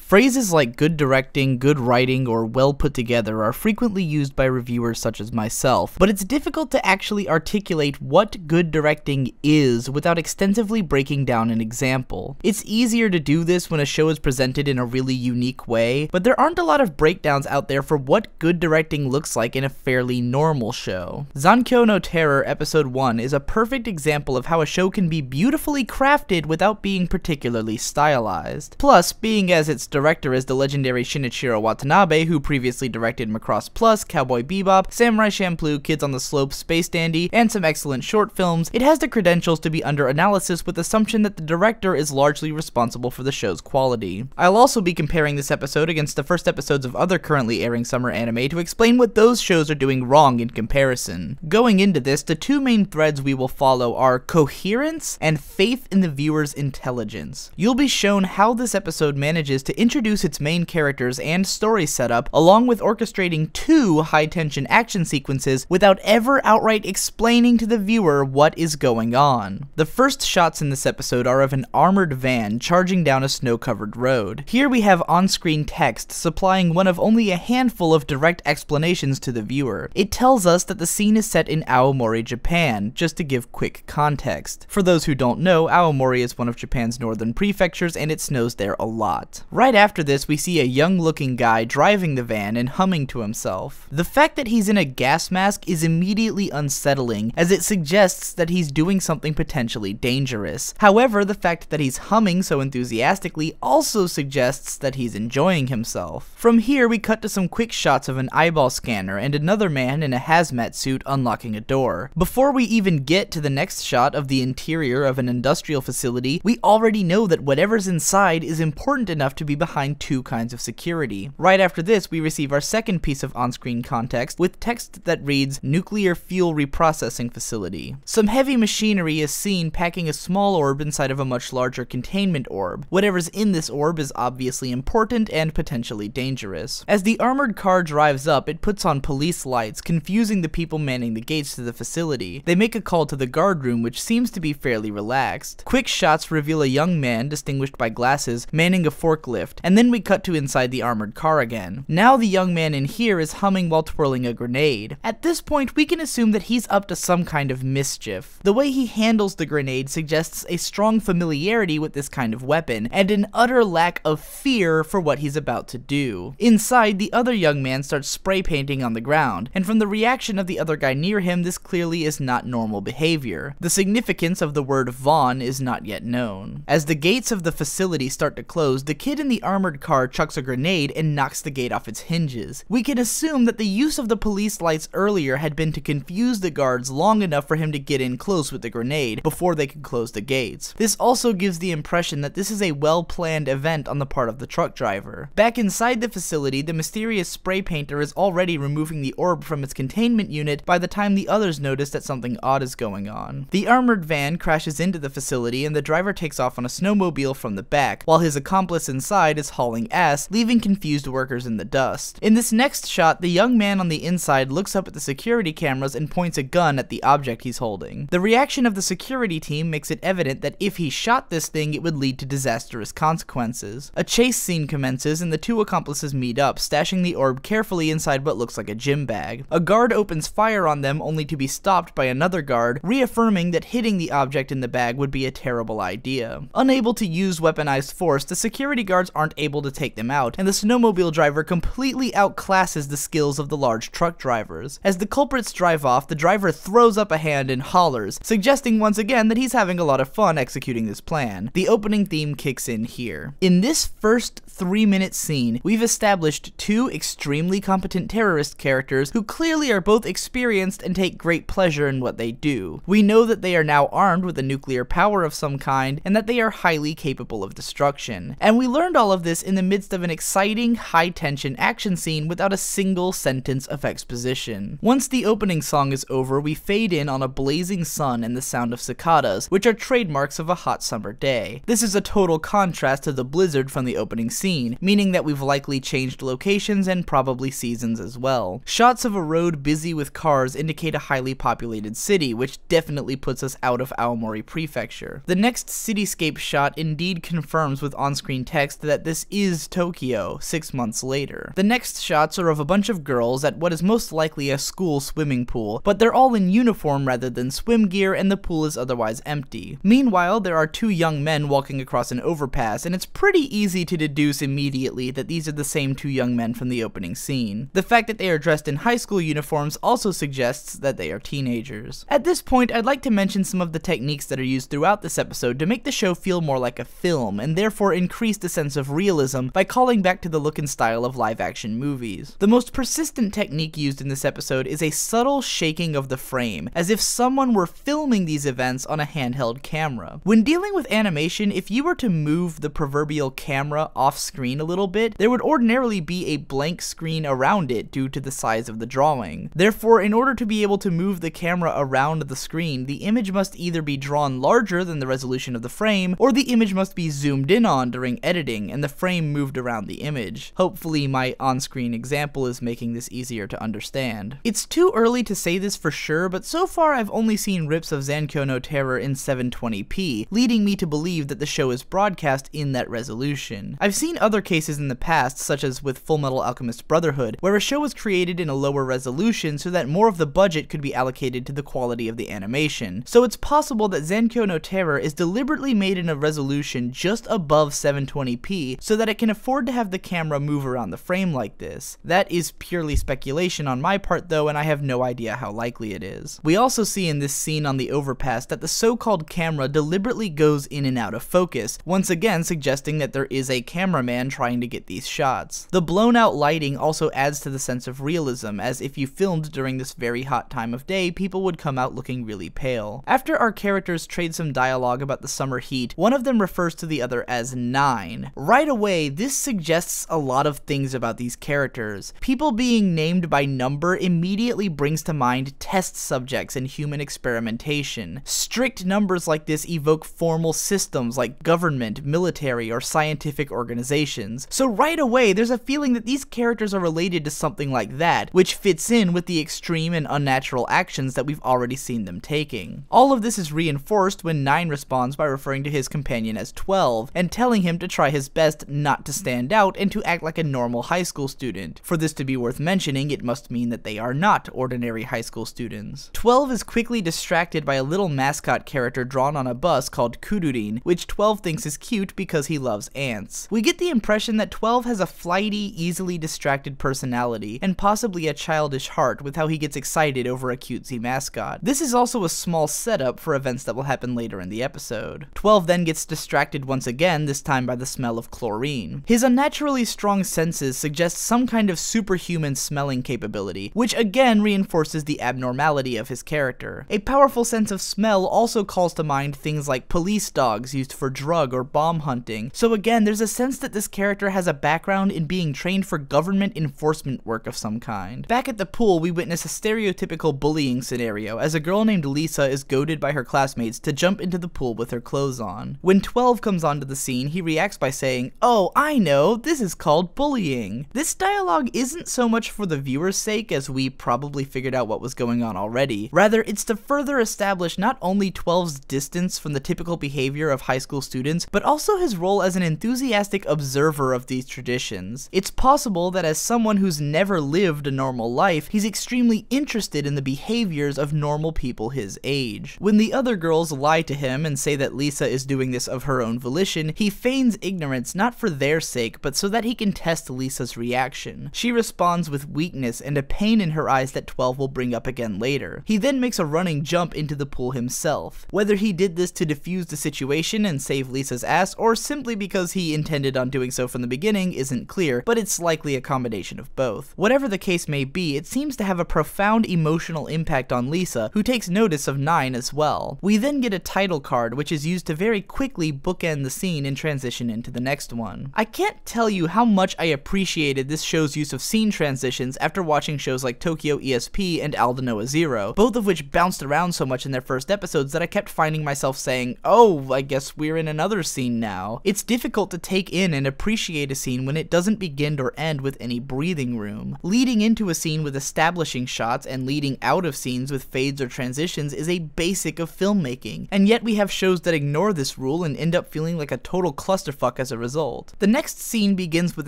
Phrases like good directing, good writing, or well put together are frequently used by reviewers such as myself, but it's difficult to actually articulate what good directing is without extensively breaking down an example. It's easier to do this when a show is presented in a really unique way, but there aren't a lot of breakdowns out there for what good directing looks like in a fairly normal show. Zankyou no Terror Episode 1 is a perfect example of how a show can be beautifully crafted without being particularly stylized. Plus, being as its director is the legendary Shinichiro Watanabe, who previously directed Macross Plus, Cowboy Bebop, Samurai Champloo, Kids on the Slope, Space Dandy, and some excellent short films, it has the credentials to be under analysis with the assumption that the director is largely responsible for the show's quality. I'll also be comparing this episode against the first episodes of other currently airing summer anime to explain what those shows are doing wrong in comparison. Going into this, the two main threads we will follow are coherence and faith in the viewer's intelligence. You'll be shown how this episode manages to introduce its main characters and story setup, along with orchestrating two high-tension action sequences without ever outright explaining to the viewer what is going on. The first shots in this episode are of an armored van charging down a snow-covered road. Here we have on-screen text supplying one of only a handful of direct explanations to the viewer. It tells us that the scene is set in Aomori, Japan, just to give quick context. For those who don't know, Aomori is one of Japan's northern prefectures and it snows there a lot. Right after this, we see a young-looking guy driving the van and humming to himself. The fact that he's in a gas mask is immediately unsettling, as it suggests that he's doing something potentially dangerous. However, the fact that he's humming so enthusiastically also suggests that he's enjoying himself. From here, we cut to some quick shots of an eyeball scanner and another man in a hazmat suit unlocking a door. Before we even get to the next shot of the interior of an industrial facility, we already know that whatever's inside is important enough to be behind two kinds of security. Right after this, we receive our second piece of on-screen context with text that reads, Nuclear Fuel Reprocessing Facility. Some heavy machinery is seen packing a small orb inside of a much larger containment orb. Whatever's in this orb is obviously important and potentially dangerous. As the armored car drives up, it puts on police lights, confusing the people manning the gates to the facility. They make a call to the guard room, which seems to be fairly relaxed. Quick shots reveal a young man, distinguished by glasses, manning a forklift, and then we cut to inside the armored car again. Now the young man in here is humming while twirling a grenade. At this point, we can assume that he's up to some kind of mischief. The way he handles the grenade suggests a strong familiarity with this kind of weapon, and an utter lack of fear for what he's about to do. Inside, the other young man starts spray painting on the ground, and from the reaction of the other guy near him, this clearly is not normal behavior. The significance of the word Vaughn is not yet known. As the gates of the facility start to close, the kid in the armored car chucks a grenade and knocks the gate off its hinges. We can assume that the use of the police lights earlier had been to confuse the guards long enough for him to get in close with the grenade before they could close the gates. This also gives the impression that this is a well-planned event on the part of the truck driver. Back inside the facility, the mysterious spray painter is already removing the orb from its containment unit by the time the others notice that something odd is going on. The armored van crashes into the facility and the driver takes off on a snowmobile from the back, while his accomplice inside is hauling ass, leaving confused workers in the dust. In this next shot, the young man on the inside looks up at the security cameras and points a gun at the object he's holding. The reaction of the security team makes it evident that if he shot this thing, it would lead to disastrous consequences. A chase scene commences and the two accomplices meet up, stashing the orb carefully inside what looks like a gym bag. A guard opens fire on them only to be stopped by another guard, reaffirming that hitting the object in the bag would be a terrible idea. Unable to use weaponized force, the security guards aren't able to take them out, and the snowmobile driver completely outclasses the skills of the large truck drivers. As the culprits drive off, the driver throws up a hand and hollers, suggesting once again that he's having a lot of fun executing this plan. The opening theme kicks in here. In this first 3-minute scene, we've established two extremely competent terrorist characters who clearly are both experienced and take great pleasure in what they do. We know that they are now armed with a nuclear power of some kind, and that they are highly capable of destruction. And we learned all of this in the midst of an exciting, high-tension action scene without a single sentence of exposition. Once the opening song is over, we fade in on a blazing sun and the sound of cicadas, which are trademarks of a hot summer day. This is a total contrast to the blizzard from the opening scene, meaning that we've likely changed locations and probably seasons as well. Shots of a road busy with cars indicate a highly populated city, which definitely puts us out of Aomori Prefecture. The next cityscape shot indeed confirms with on-screen text that that this is Tokyo 6 months later. The next shots are of a bunch of girls at what is most likely a school swimming pool, but they're all in uniform rather than swim gear, and the pool is otherwise empty. Meanwhile, there are two young men walking across an overpass, and it's pretty easy to deduce immediately that these are the same two young men from the opening scene. The fact that they are dressed in high school uniforms also suggests that they are teenagers. At this point, I'd like to mention some of the techniques that are used throughout this episode to make the show feel more like a film, and therefore increase the sense of realism by calling back to the look and style of live-action movies. The most persistent technique used in this episode is a subtle shaking of the frame, as if someone were filming these events on a handheld camera. When dealing with animation, if you were to move the proverbial camera off-screen a little bit, there would ordinarily be a blank screen around it due to the size of the drawing. Therefore, in order to be able to move the camera around the screen, the image must either be drawn larger than the resolution of the frame, or the image must be zoomed in on during editing and the frame moved around the image. Hopefully my on-screen example is making this easier to understand. It's too early to say this for sure, but so far I've only seen rips of Zankyou no Terror in 720p, leading me to believe that the show is broadcast in that resolution. I've seen other cases in the past, such as with Fullmetal Alchemist Brotherhood, where a show was created in a lower resolution so that more of the budget could be allocated to the quality of the animation. So it's possible that Zankyou no Terror is deliberately made in a resolution just above 720p so that it can afford to have the camera move around the frame like this. That is purely speculation on my part though, and I have no idea how likely it is. We also see in this scene on the overpass that the so-called camera deliberately goes in and out of focus, once again suggesting that there is a cameraman trying to get these shots. The blown out lighting also adds to the sense of realism, as if you filmed during this very hot time of day, people would come out looking really pale. After our characters trade some dialogue about the summer heat, one of them refers to the other as 9. Right away, this suggests a lot of things about these characters. People being named by number immediately brings to mind test subjects in human experimentation. Strict numbers like this evoke formal systems like government, military, or scientific organizations. So right away, there's a feeling that these characters are related to something like that, which fits in with the extreme and unnatural actions that we've already seen them taking. All of this is reinforced when 9 responds by referring to his companion as 12, and telling him to try his best not to stand out and to act like a normal high school student. For this to be worth mentioning, it must mean that they are not ordinary high school students. 12 is quickly distracted by a little mascot character drawn on a bus called Kururin, which 12 thinks is cute because he loves ants. We get the impression that 12 has a flighty, easily distracted personality, and possibly a childish heart with how he gets excited over a cutesy mascot. This is also a small setup for events that will happen later in the episode. 12 then gets distracted once again, this time by the smell of chlorine. His unnaturally strong senses suggest some kind of superhuman smelling capability, which again reinforces the abnormality of his character. A powerful sense of smell also calls to mind things like police dogs used for drug or bomb hunting, so again there's a sense that this character has a background in being trained for government enforcement work of some kind. Back at the pool, we witness a stereotypical bullying scenario as a girl named Lisa is goaded by her classmates to jump into the pool with her clothes on. When 12 comes onto the scene, he reacts by saying, "Oh, I know, this is called bullying." This dialogue isn't so much for the viewer's sake, as we probably figured out what was going on already. Rather, it's to further establish not only 12's distance from the typical behavior of high school students, but also his role as an enthusiastic observer of these traditions. It's possible that as someone who's never lived a normal life, he's extremely interested in the behaviors of normal people his age. When the other girls lie to him and say that Lisa is doing this of her own volition, he feigns ignorance not for their sake, but so that he can test Lisa's reaction. She responds with weakness and a pain in her eyes that 12 will bring up again later. He then makes a running jump into the pool himself. Whether he did this to defuse the situation and save Lisa's ass, or simply because he intended on doing so from the beginning, isn't clear, but it's likely a combination of both. Whatever the case may be, it seems to have a profound emotional impact on Lisa, who takes notice of 9 as well. We then get a title card, which is used to very quickly bookend the scene and transition into the next one. I can't tell you how much I appreciated this show's use of scene transitions after watching shows like Tokyo ESP and Aldnoah.Zero, both of which bounced around so much in their first episodes that I kept finding myself saying, "Oh, I guess we're in another scene now." It's difficult to take in and appreciate a scene when it doesn't begin or end with any breathing room. Leading into a scene with establishing shots and leading out of scenes with fades or transitions is a basic of filmmaking, and yet we have shows that ignore this rule and end up feeling like a total clusterfuck as a result. result. The next scene begins with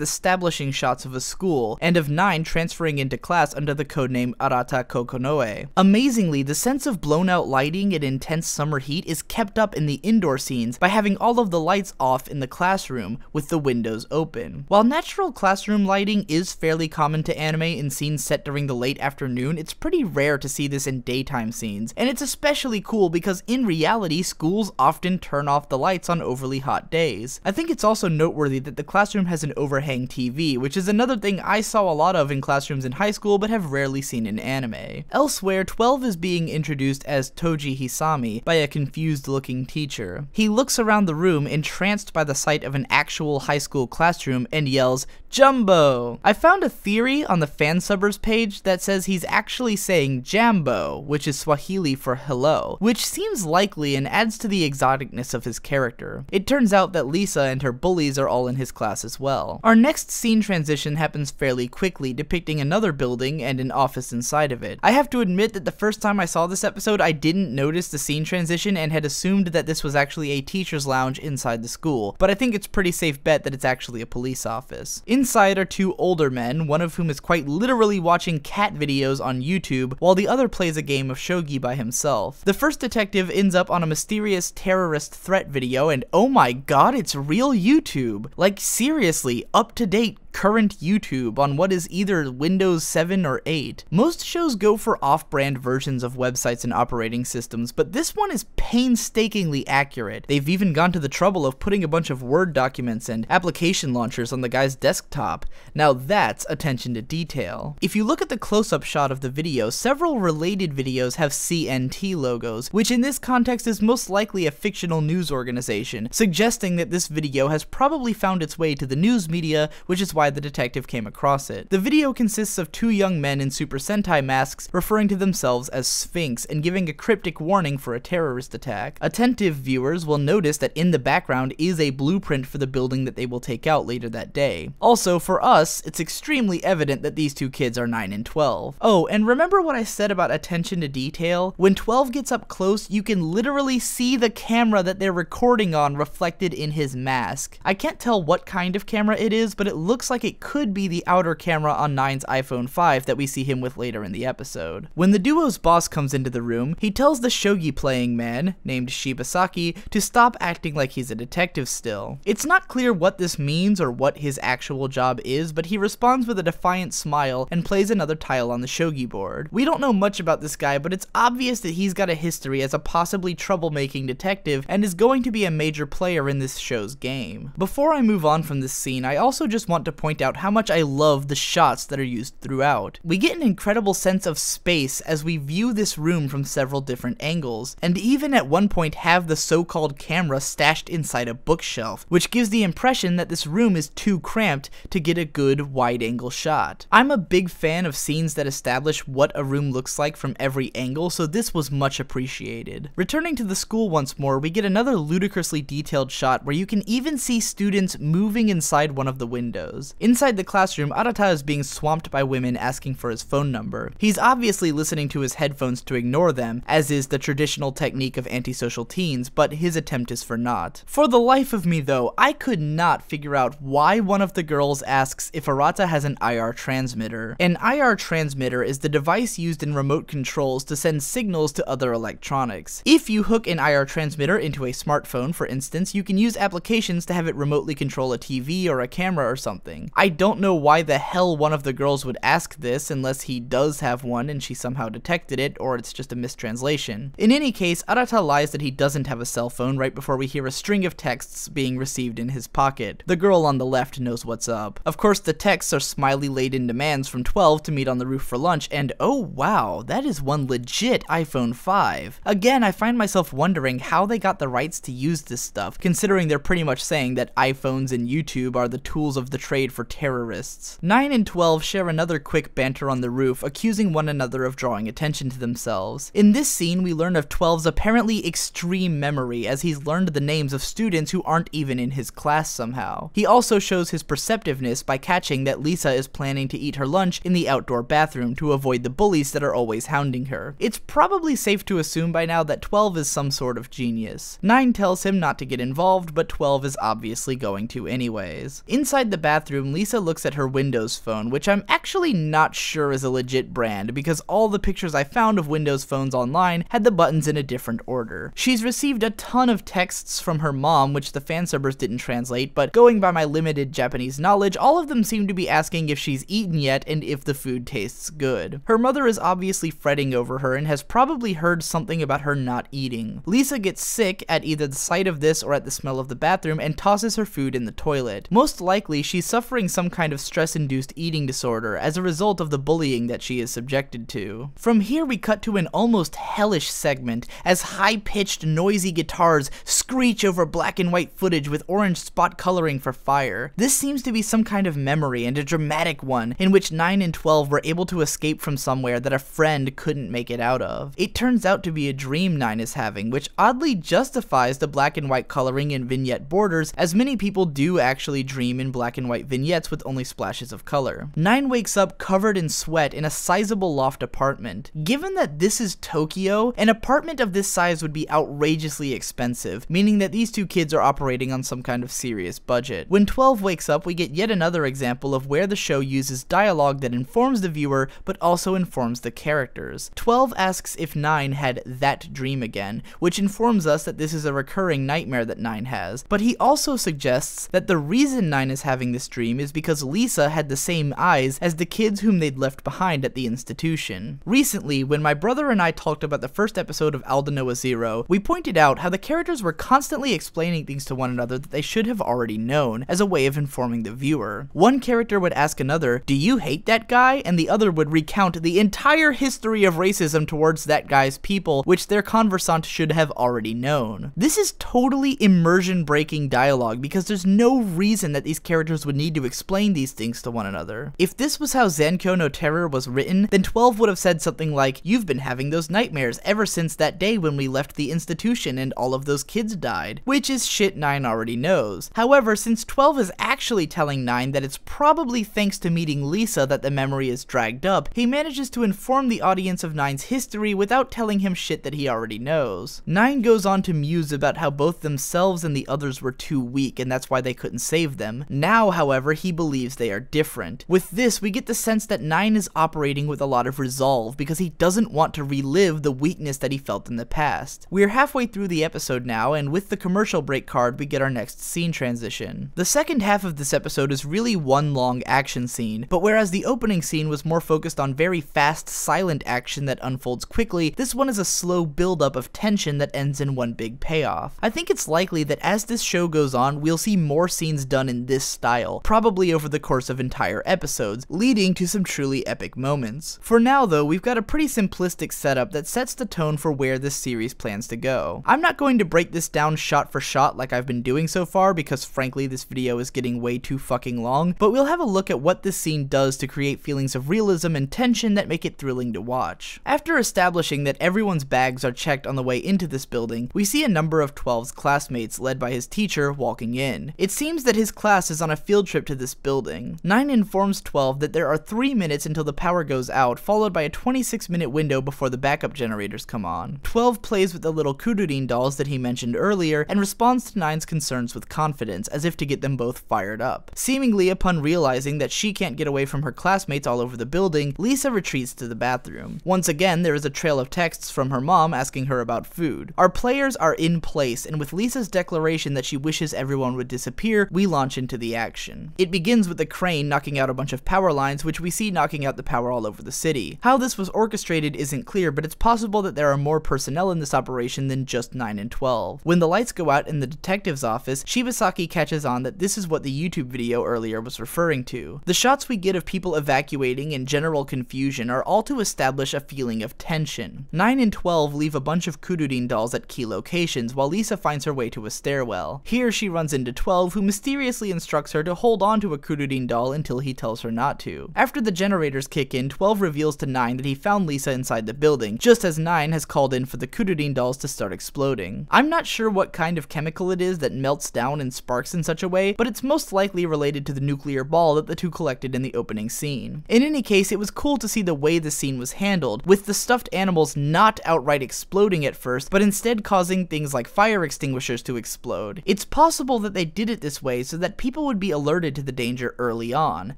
establishing shots of a school, and of 9 transferring into class under the codename Arata Kokonoe. Amazingly, the sense of blown out lighting and intense summer heat is kept up in the indoor scenes by having all of the lights off in the classroom with the windows open. While natural classroom lighting is fairly common to anime in scenes set during the late afternoon, it's pretty rare to see this in daytime scenes, and it's especially cool because in reality, schools often turn off the lights on overly hot days. I think it's also noteworthy that the classroom has an overhang TV, which is another thing I saw a lot of in classrooms in high school but have rarely seen in anime. Elsewhere, 12 is being introduced as Toji Hisami by a confused looking teacher. He looks around the room entranced by the sight of an actual high school classroom and yells, "Jumbo!" I found a theory on the fansubbers page that says he's actually saying Jambo, which is Swahili for hello, which seems likely and adds to the exoticness of his character. It turns out that Lisa and her bullies are all in his class as well. Our next scene transition happens fairly quickly, depicting another building and an office inside of it. I have to admit that the first time I saw this episode, I didn't notice the scene transition and had assumed that this was actually a teacher's lounge inside the school, but I think it's a pretty safe bet that it's actually a police office. Inside are 2 older men, one of whom is quite literally watching cat videos on YouTube, while the other plays a game of shogi by himself. The first detective ends up on a mysterious terrorist threat video, and oh my god, it's real YouTube! Like seriously, up to date, current YouTube on what is either Windows 7 or 8. Most shows go for off-brand versions of websites and operating systems, but this one is painstakingly accurate. They've even gone to the trouble of putting a bunch of Word documents and application launchers on the guy's desktop. Now that's attention to detail. If you look at the close-up shot of the video, several related videos have CNT logos, which in this context is most likely a fictional news organization, suggesting that this video has probably found its way to the news media, which is why the detective came across it. The video consists of 2 young men in Super Sentai masks referring to themselves as Sphinx and giving a cryptic warning for a terrorist attack. Attentive viewers will notice that in the background is a blueprint for the building that they will take out later that day. Also, for us, it's extremely evident that these 2 kids are 9 and 12. Oh, and remember what I said about attention to detail? When 12 gets up close, you can literally see the camera that they're recording on reflected in his mask. I can't tell what kind of camera it is, but it looks like it could be the outer camera on 9's iPhone 5 that we see him with later in the episode. When the duo's boss comes into the room, he tells the shogi playing man, named Shibasaki, to stop acting like he's a detective still. It's not clear what this means or what his actual job is, but he responds with a defiant smile and plays another tile on the shogi board. We don't know much about this guy, but it's obvious that he's got a history as a possibly troublemaking detective and is going to be a major player in this show's game. Before I move on from this scene, I also just want to point out how much I love the shots that are used throughout. We get an incredible sense of space as we view this room from several different angles, and even at one point have the so-called camera stashed inside a bookshelf, which gives the impression that this room is too cramped to get a good wide-angle shot. I'm a big fan of scenes that establish what a room looks like from every angle, so this was much appreciated. Returning to the school once more, we get another ludicrously detailed shot where you can even see students moving inside one of the windows. Inside the classroom, Arata is being swamped by women asking for his phone number. He's obviously listening to his headphones to ignore them, as is the traditional technique of antisocial teens, but his attempt is for naught. For the life of me though, I could not figure out why one of the girls asks if Arata has an IR transmitter. An IR transmitter is the device used in remote controls to send signals to other electronics. If you hook an IR transmitter into a smartphone, for instance, you can use applications to have it remotely control a TV or a camera or something. I don't know why the hell one of the girls would ask this unless he does have one and she somehow detected it, or it's just a mistranslation. In any case, Arata lies that he doesn't have a cell phone right before we hear a string of texts being received in his pocket. The girl on the left knows what's up. Of course, the texts are smiley-laden demands from 12 to meet on the roof for lunch, and oh wow, that is one legit iPhone 5. Again, I find myself wondering how they got the rights to use this stuff, considering they're pretty much saying that iPhones and YouTube are the tools of the trade made for terrorists. 9 and 12 share another quick banter on the roof, accusing one another of drawing attention to themselves. In this scene, we learn of 12's apparently extreme memory, as he's learned the names of students who aren't even in his class somehow. He also shows his perceptiveness by catching that Lisa is planning to eat her lunch in the outdoor bathroom to avoid the bullies that are always hounding her. It's probably safe to assume by now that 12 is some sort of genius. 9 tells him not to get involved, but 12 is obviously going to anyways. Inside the bathroom, Lisa looks at her Windows phone, which I'm actually not sure is a legit brand, because all the pictures I found of Windows phones online had the buttons in a different order. She's received a ton of texts from her mom, which the fansubbers didn't translate, but going by my limited Japanese knowledge, all of them seem to be asking if she's eaten yet and if the food tastes good. Her mother is obviously fretting over her and has probably heard something about her not eating. Lisa gets sick at either the sight of this or at the smell of the bathroom and tosses her food in the toilet. Most likely, she's suffering some kind of stress-induced eating disorder as a result of the bullying that she is subjected to. From here, we cut to an almost hellish segment as high-pitched, noisy guitars screech over black and white footage with orange spot coloring for fire. This seems to be some kind of memory, and a dramatic one, in which 9 and 12 were able to escape from somewhere that a friend couldn't make it out of. It turns out to be a dream 9 is having, which oddly justifies the black and white coloring and vignette borders, as many people do actually dream in black and white vignettes with only splashes of color. 9 wakes up covered in sweat in a sizable loft apartment. Given that this is Tokyo, an apartment of this size would be outrageously expensive, meaning that these two kids are operating on some kind of serious budget. When 12 wakes up, we get yet another example of where the show uses dialogue that informs the viewer, but also informs the characters. 12 asks if 9 had that dream again, which informs us that this is a recurring nightmare that 9 has, but he also suggests that the reason 9 is having this dream is because Lisa had the same eyes as the kids whom they'd left behind at the institution. Recently, when my brother and I talked about the first episode of Aldnoah.Zero, we pointed out how the characters were constantly explaining things to one another that they should have already known, as a way of informing the viewer. One character would ask another, "Do you hate that guy?" and the other would recount the entire history of racism towards that guy's people, which their conversant should have already known. This is totally immersion-breaking dialogue because there's no reason that these characters would need to explain these things to one another. If this was how Zankyou no Terror was written, then 12 would have said something like, "You've been having those nightmares ever since that day when we left the institution and all of those kids died," which is shit 9 already knows. However, since 12 is actually telling 9 that it's probably thanks to meeting Lisa that the memory is dragged up, he manages to inform the audience of 9's history without telling him shit that he already knows. 9 goes on to muse about how both themselves and the others were too weak and that's why they couldn't save them. Now, however, he believes they are different. With this, we get the sense that 9 is operating with a lot of resolve because he doesn't want to relive the weakness that he felt in the past. We're halfway through the episode now, and with the commercial break card, we get our next scene transition. The second half of this episode is really one long action scene, but whereas the opening scene was more focused on very fast, silent action that unfolds quickly, this one is a slow build-up of tension that ends in one big payoff. I think it's likely that as this show goes on, we'll see more scenes done in this style, probably over the course of entire episodes, leading to some truly epic moments. For now though, we've got a pretty simplistic setup that sets the tone for where this series plans to go. I'm not going to break this down shot for shot like I've been doing so far because frankly this video is getting way too fucking long, but we'll have a look at what this scene does to create feelings of realism and tension that make it thrilling to watch. After establishing that everyone's bags are checked on the way into this building, we see a number of 12's classmates led by his teacher walking in. It seems that his class is on a field trip to this building. 9 informs 12 that there are 3 minutes until the power goes out, followed by a 26-minute window before the backup generators come on. 12 plays with the little Kururin dolls that he mentioned earlier and responds to 9's concerns with confidence, as if to get them both fired up. Seemingly upon realizing that she can't get away from her classmates all over the building, Lisa retreats to the bathroom. Once again, there is a trail of texts from her mom asking her about food. Our players are in place, and with Lisa's declaration that she wishes everyone would disappear, we launch into the action. It begins with the crane knocking out a bunch of power lines, which we see knocking out the power all over the city. How this was orchestrated isn't clear, but it's possible that there are more personnel in this operation than just 9 and 12. When the lights go out in the detective's office, Shibasaki catches on that this is what the YouTube video earlier was referring to. The shots we get of people evacuating and general confusion are all to establish a feeling of tension. 9 and 12 leave a bunch of Kururin dolls at key locations while Lisa finds her way to a stairwell. Here she runs into 12, who mysteriously instructs her to hold hold on to a Kurudin doll until he tells her not to. After the generators kick in, 12 reveals to 9 that he found Lisa inside the building, just as 9 has called in for the Kurudin dolls to start exploding. I'm not sure what kind of chemical it is that melts down and sparks in such a way, but it's most likely related to the nuclear ball that the two collected in the opening scene. In any case, it was cool to see the way the scene was handled, with the stuffed animals not outright exploding at first, but instead causing things like fire extinguishers to explode. It's possible that they did it this way so that people would be alerted to the danger early on.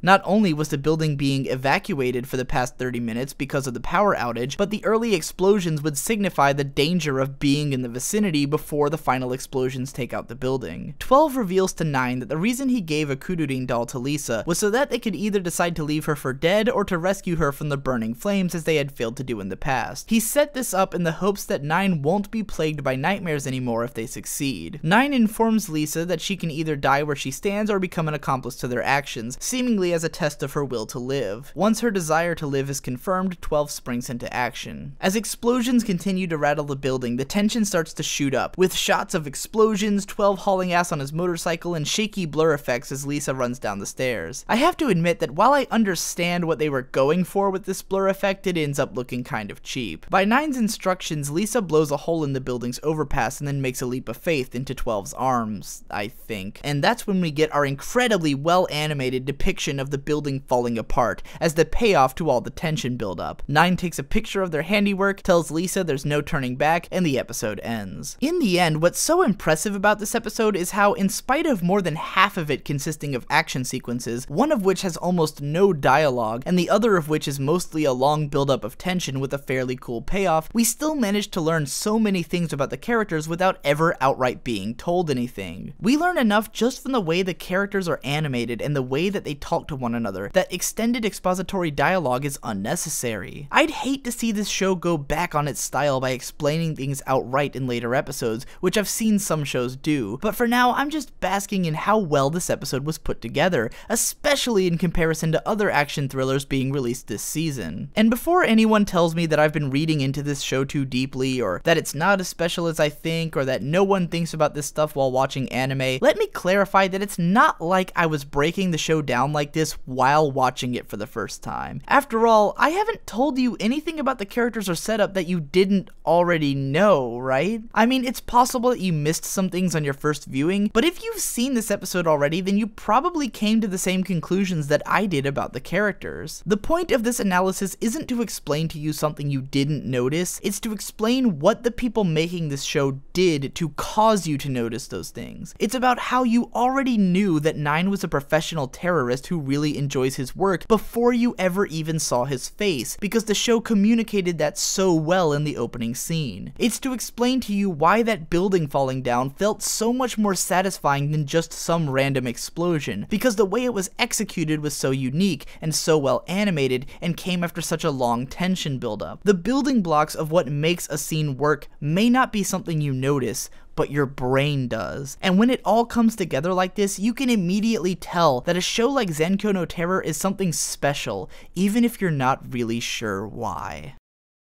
Not only was the building being evacuated for the past 30 minutes because of the power outage, but the early explosions would signify the danger of being in the vicinity before the final explosions take out the building. 12 reveals to 9 that the reason he gave a Kurudin doll to Lisa was so that they could either decide to leave her for dead or to rescue her from the burning flames as they had failed to do in the past. He set this up in the hopes that 9 won't be plagued by nightmares anymore if they succeed. 9 informs Lisa that she can either die where she stands or become an accomplice to their actions, seemingly as a test of her will to live. Once her desire to live is confirmed, 12 springs into action. As explosions continue to rattle the building, the tension starts to shoot up, with shots of explosions, 12 hauling ass on his motorcycle, and shaky blur effects as Lisa runs down the stairs. I have to admit that while I understand what they were going for with this blur effect, it ends up looking kind of cheap. By 9's instructions, Lisa blows a hole in the building's overpass and then makes a leap of faith into 12's arms, I think. And that's when we get our incredibly well-animated depiction of the building falling apart, as the payoff to all the tension buildup. 9 takes a picture of their handiwork, tells Lisa there's no turning back, and the episode ends. In the end, what's so impressive about this episode is how, in spite of more than half of it consisting of action sequences, one of which has almost no dialogue, and the other of which is mostly a long buildup of tension with a fairly cool payoff, we still managed to learn so many things about the characters without ever outright being told anything. We learn enough just from the way the characters are animated and the way that they talk to one another that extended expository dialogue is unnecessary. I'd hate to see this show go back on its style by explaining things outright in later episodes, which I've seen some shows do, but for now I'm just basking in how well this episode was put together, especially in comparison to other action thrillers being released this season. And before anyone tells me that I've been reading into this show too deeply, or that it's not as special as I think, or that no one thinks about this stuff while watching anime, let me clarify that it's not like I was breaking the show down like this while watching it for the first time. After all, I haven't told you anything about the characters or setup that you didn't already know, right? I mean, it's possible that you missed some things on your first viewing, but if you've seen this episode already, then you probably came to the same conclusions that I did about the characters. The point of this analysis isn't to explain to you something you didn't notice, it's to explain what the people making this show did to cause you to notice those things. It's about how you already knew that 9 was a professional terrorist who really enjoys his work before you ever even saw his face, because the show communicated that so well in the opening scene. It's to explain to you why that building falling down felt so much more satisfying than just some random explosion, because the way it was executed was so unique and so well animated and came after such a long tension buildup. The building blocks of what makes a scene work may not be something you notice, but your brain does. And when it all comes together like this, you can immediately tell that a show like Zankyou no Terror is something special, even if you're not really sure why.